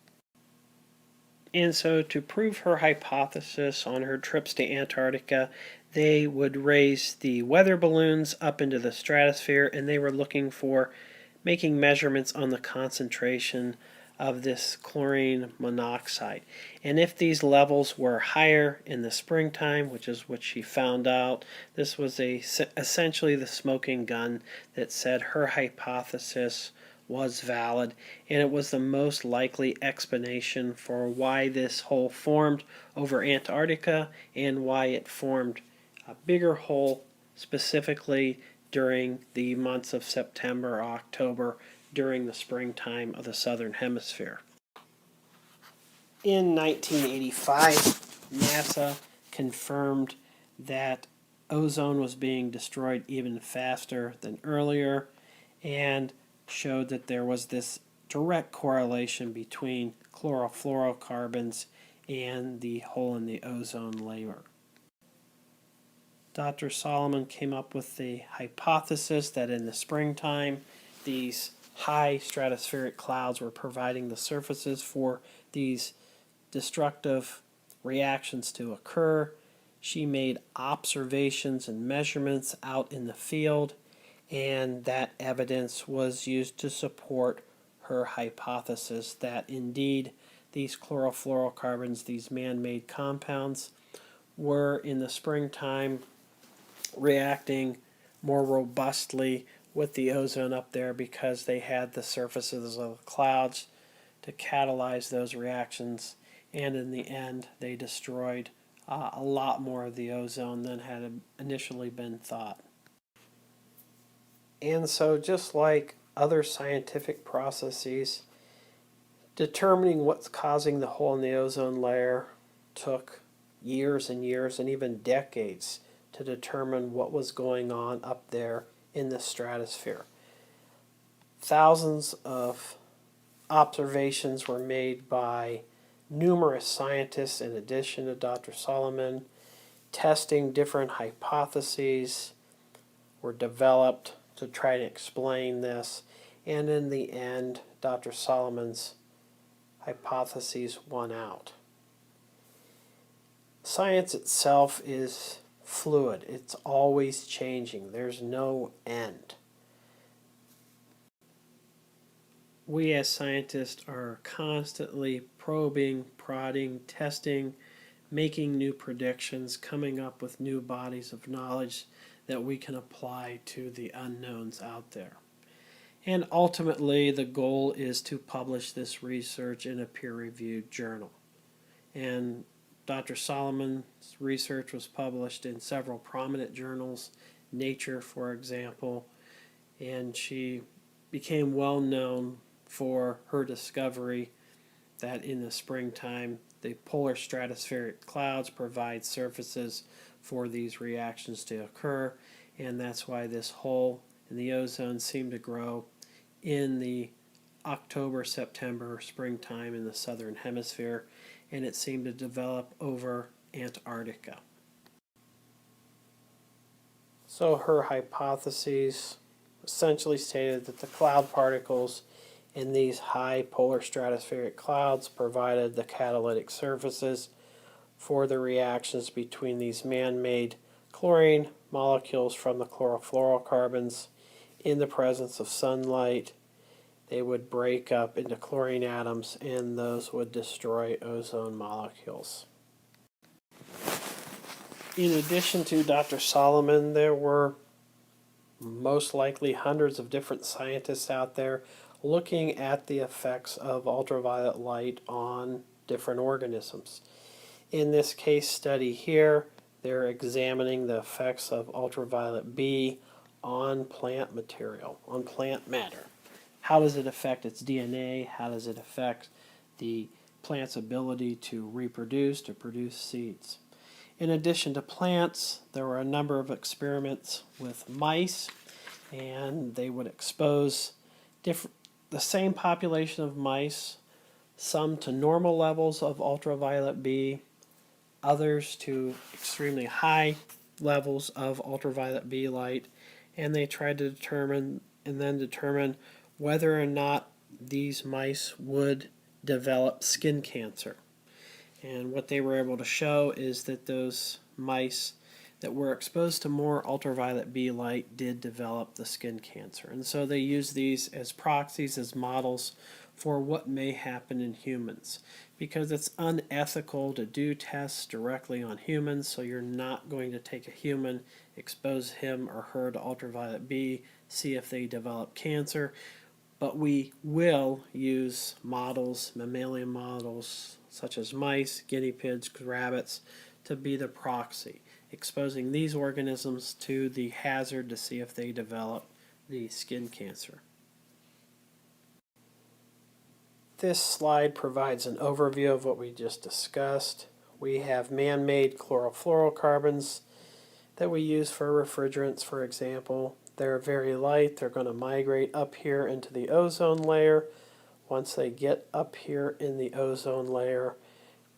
And so to prove her hypothesis on her trips to Antarctica, they would raise the weather balloons up into the stratosphere, and they were looking for making measurements on the concentration of this chlorine monoxide. And if these levels were higher in the springtime, which is what she found out, this was essentially the smoking gun that said her hypothesis was valid, and it was the most likely explanation for why this hole formed over Antarctica and why it formed a bigger hole specifically during the months of September, October, during the springtime of the southern hemisphere. In 1985, NASA confirmed that ozone was being destroyed even faster than earlier and showed that there was this direct correlation between chlorofluorocarbons and the hole in the ozone layer. Dr. Solomon came up with the hypothesis that in the springtime, these high stratospheric clouds were providing the surfaces for these destructive reactions to occur. She made observations and measurements out in the field, and that evidence was used to support her hypothesis that indeed these chlorofluorocarbons, these man-made compounds, were in the springtime reacting more robustly with the ozone up there because they had the surfaces of the clouds to catalyze those reactions, and in the end they destroyed a lot more of the ozone than had initially been thought. And so just like other scientific processes, determining what's causing the hole in the ozone layer took years and years and even decades to determine what was going on up there in the stratosphere. Thousands of observations were made by numerous scientists in addition to Dr. Solomon. Testing different hypotheses were developed to try to explain this, and in the end, Dr. Solomon's hypotheses won out. Science itself is fluid. It's always changing. There's no end. We as scientists are constantly probing, prodding, testing, making new predictions, coming up with new bodies of knowledge that we can apply to the unknowns out there. And ultimately, the goal is to publish this research in a peer-reviewed journal. And Dr. Solomon's research was published in several prominent journals, Nature, for example, and she became well known for her discovery that in the springtime, the polar stratospheric clouds provide surfaces for these reactions to occur, and that's why this hole in the ozone seemed to grow in the October, September, springtime in the southern hemisphere, and it seemed to develop over Antarctica. So her hypotheses essentially stated that the cloud particles in these high polar stratospheric clouds provided the catalytic surfaces for the reactions between these man-made chlorine molecules from the chlorofluorocarbons. In the presence of sunlight, they would break up into chlorine atoms, and those would destroy ozone molecules. In addition to Dr. Solomon, there were most likely hundreds of different scientists out there looking at the effects of ultraviolet light on different organisms. In this case study here, they're examining the effects of ultraviolet B on plant material, on plant matter. How does it affect its DNA? How does it affect the plant's ability to reproduce, to produce seeds? In addition to plants, there were a number of experiments with mice, and they would expose the same population of mice, some to normal levels of ultraviolet B, others to extremely high levels of ultraviolet B light, and they tried to determine whether or not these mice would develop skin cancer. And what they were able to show is that those mice that were exposed to more ultraviolet B light did develop the skin cancer. And so they use these as proxies, as models for what may happen in humans, because it's unethical to do tests directly on humans, so you're not going to take a human, expose him or her to ultraviolet B, see if they develop cancer. But we will use models, mammalian models, such as mice, guinea pigs, rabbits, to be the proxy, exposing these organisms to the hazard to see if they develop the skin cancer. This slide provides an overview of what we just discussed. We have man-made chlorofluorocarbons that we use for refrigerants, for example. They're very light. They're going to migrate up here into the ozone layer. Once they get up here in the ozone layer,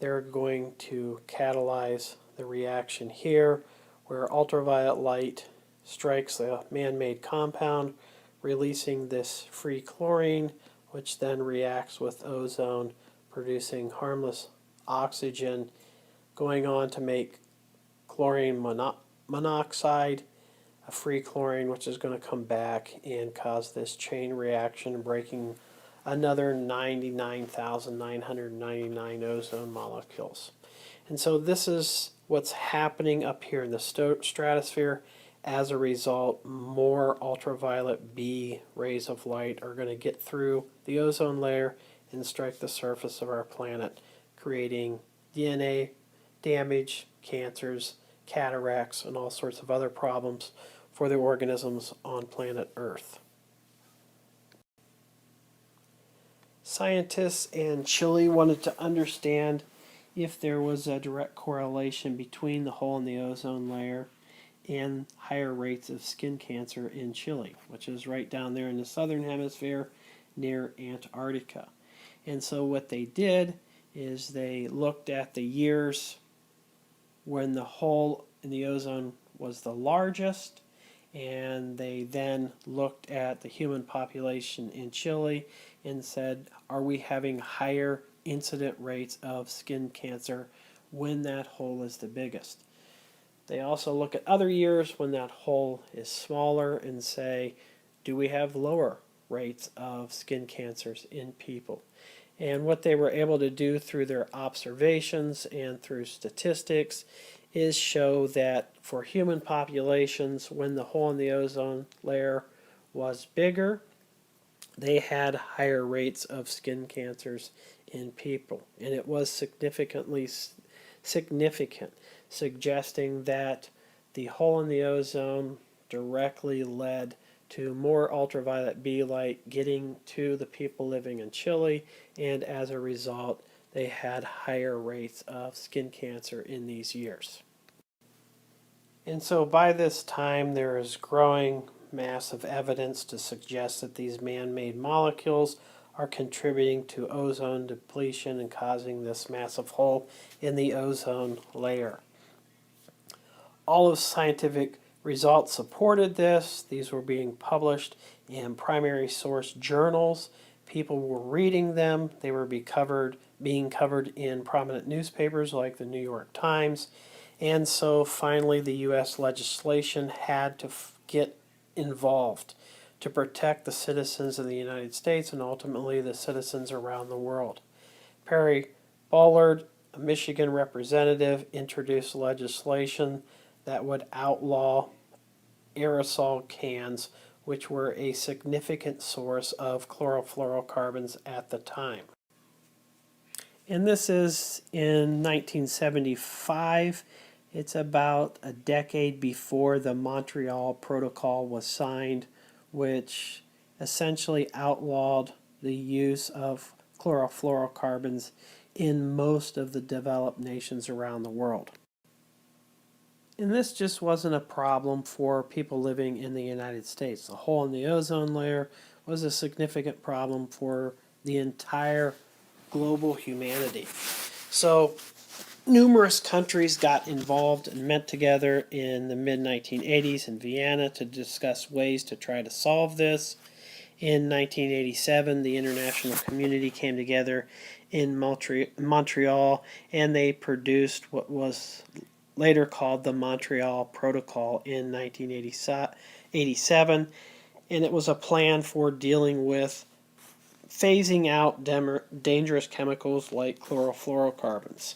they're going to catalyze the reaction here, where ultraviolet light strikes the man-made compound, releasing this free chlorine, which then reacts with ozone, producing harmless oxygen, going on to make chlorine monoxide, a free chlorine, which is going to come back and cause this chain reaction, breaking another 99,999 ozone molecules. And so this is what's happening up here in the stratosphere. As a result, more ultraviolet B rays of light are going to get through the ozone layer and strike the surface of our planet, creating DNA damage, cancers, cataracts, and all sorts of other problems for the organisms on planet Earth. Scientists in Chile wanted to understand if there was a direct correlation between the hole in the ozone layer and higher rates of skin cancer in Chile, which is right down there in the southern hemisphere near Antarctica. And so what they did is they looked at the years when the hole in the ozone was the largest, and they then looked at the human population in Chile and said, are we having higher incident rates of skin cancer when that hole is the biggest? They also look at other years when that hole is smaller and say, do we have lower rates of skin cancers in people? And what they were able to do through their observations and through statistics is show that for human populations, when the hole in the ozone layer was bigger, they had higher rates of skin cancers in people. And it was significantly significant, suggesting that the hole in the ozone directly led to more ultraviolet B light getting to the people living in Chile, and as a result, they had higher rates of skin cancer in these years. And so by this time, there is growing massive evidence to suggest that these man-made molecules are contributing to ozone depletion and causing this massive hole in the ozone layer. All of scientific results supported this. These were being published in primary source journals. People were reading them. They were being covered in prominent newspapers like the New York Times. And so finally the U.S. legislation had to get involved to protect the citizens of the United States and ultimately the citizens around the world. Perry Bullard, a Michigan representative, introduced legislation that would outlaw aerosol cans, which were a significant source of chlorofluorocarbons at the time. And this is in 1975. It's about a decade before the Montreal Protocol was signed, which essentially outlawed the use of chlorofluorocarbons in most of the developed nations around the world. And this just wasn't a problem for people living in the United States. The hole in the ozone layer was a significant problem for the entire global humanity. So numerous countries got involved and met together in the mid-1980s in Vienna to discuss ways to try to solve this. In 1987, the international community came together in Montreal, and they produced what was later called the Montreal Protocol in 1987, and it was a plan for dealing with phasing out dangerous chemicals like chlorofluorocarbons.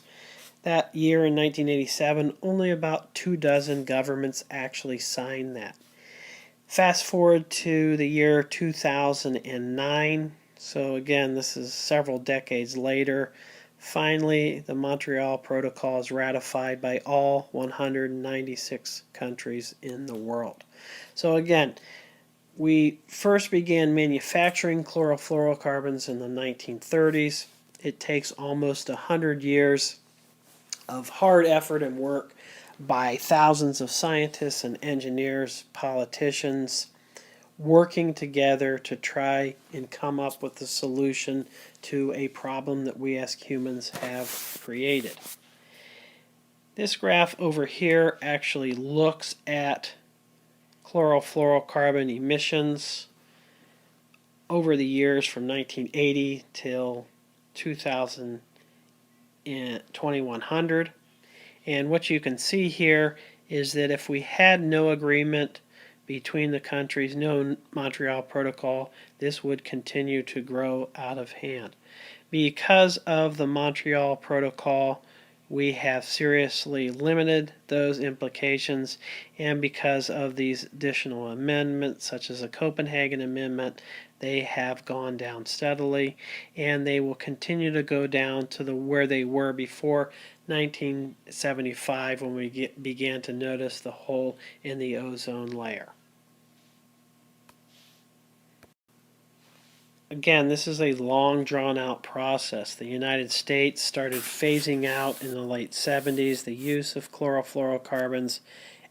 That year in 1987, only about 24 governments actually signed that. Fast forward to the year 2009, so again, this is several decades later. Finally, the Montreal Protocol is ratified by all 196 countries in the world. So again, we first began manufacturing chlorofluorocarbons in the 1930s. It takes almost 100 years of hard effort and work by thousands of scientists and engineers, politicians, working together to try and come up with a solution to a problem that we as humans have created. This graph over here actually looks at chlorofluorocarbon emissions over the years from 1980 till 2100. And what you can see here is that if we had no agreement between the countries, no Montreal Protocol, this would continue to grow out of hand. Because of the Montreal Protocol, we have seriously limited those implications, and because of these additional amendments, such as the Copenhagen Amendment, they have gone down steadily, and they will continue to go down to where they were before 1975, when we began to notice the hole in the ozone layer. Again, this is a long drawn-out process. The United States started phasing out in the late 70s the use of chlorofluorocarbons.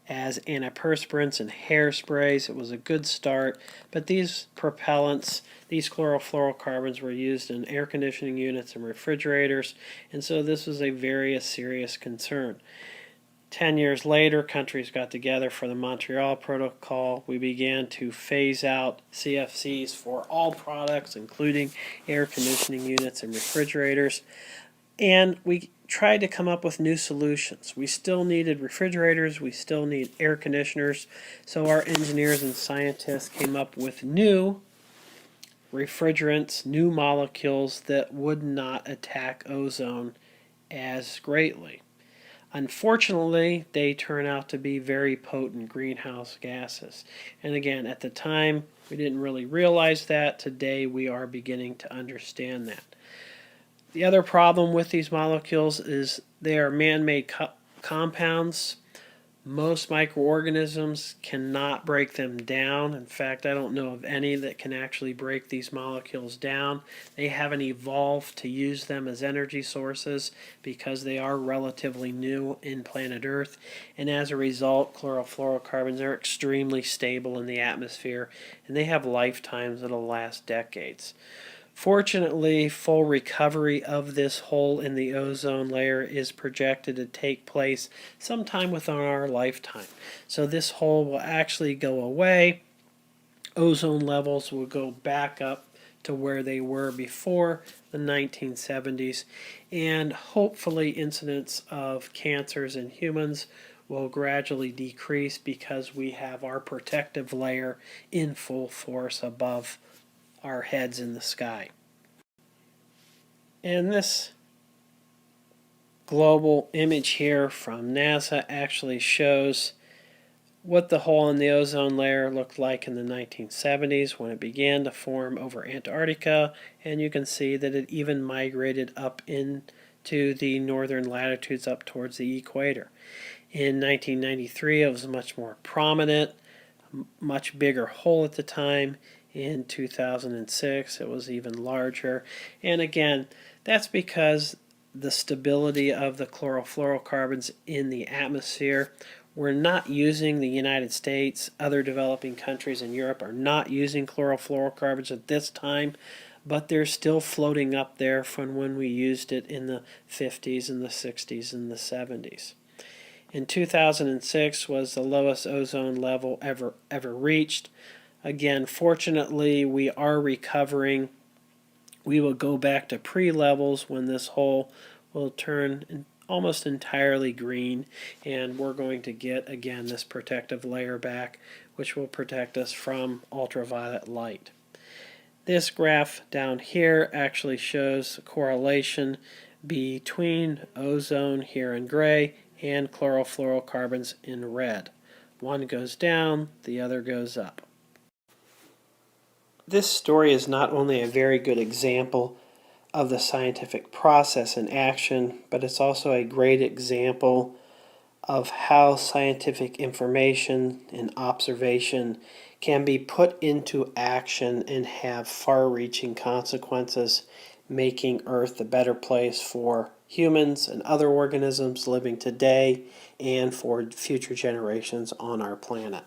as antiperspirants and hairsprays. It was a good start, but these propellants, these chlorofluorocarbons, were used in air conditioning units and refrigerators, and so this was a very serious concern. 10 years later, countries got together for the Montreal Protocol. We began to phase out CFCs for all products, including air conditioning units and refrigerators. And we tried to come up with new solutions. We still needed refrigerators, we still need air conditioners, so our engineers and scientists came up with new refrigerants, new molecules that would not attack ozone as greatly. Unfortunately, they turn out to be very potent greenhouse gases. And again, at the time, we didn't really realize that. Today, we are beginning to understand that. The other problem with these molecules is they are man-made compounds. Most microorganisms cannot break them down. In fact, I don't know of any that can actually break these molecules down. They haven't evolved to use them as energy sources because they are relatively new in planet Earth. And as a result, chlorofluorocarbons are extremely stable in the atmosphere, and they have lifetimes that'll last decades. Fortunately, full recovery of this hole in the ozone layer is projected to take place sometime within our lifetime. So this hole will actually go away. Ozone levels will go back up to where they were before the 1970s, and hopefully incidence of cancers in humans will gradually decrease because we have our protective layer in full force above our heads in the sky. And this global image here from NASA actually shows what the hole in the ozone layer looked like in the 1970s when it began to form over Antarctica, and you can see that it even migrated up into the northern latitudes up towards the equator. In 1993 it was much more prominent, much bigger hole at the time. In 2006 it was even larger, and again, that's because the stability of the chlorofluorocarbons in the atmosphere. We're not using, the United States, other developing countries in Europe are not using chlorofluorocarbons at this time, but they're still floating up there from when we used it in the 50s and the 60s and the 70s. In 2006 was the lowest ozone level ever reached. Again, fortunately, we are recovering. We will go back to pre-levels when this hole will turn almost entirely green, and we're going to get, again, this protective layer back, which will protect us from ultraviolet light. This graph down here actually shows a correlation between ozone here in gray and chlorofluorocarbons in red. One goes down, the other goes up. This story is not only a very good example of the scientific process in action, but it's also a great example of how scientific information and observation can be put into action and have far-reaching consequences, making Earth a better place for humans and other organisms living today and for future generations on our planet.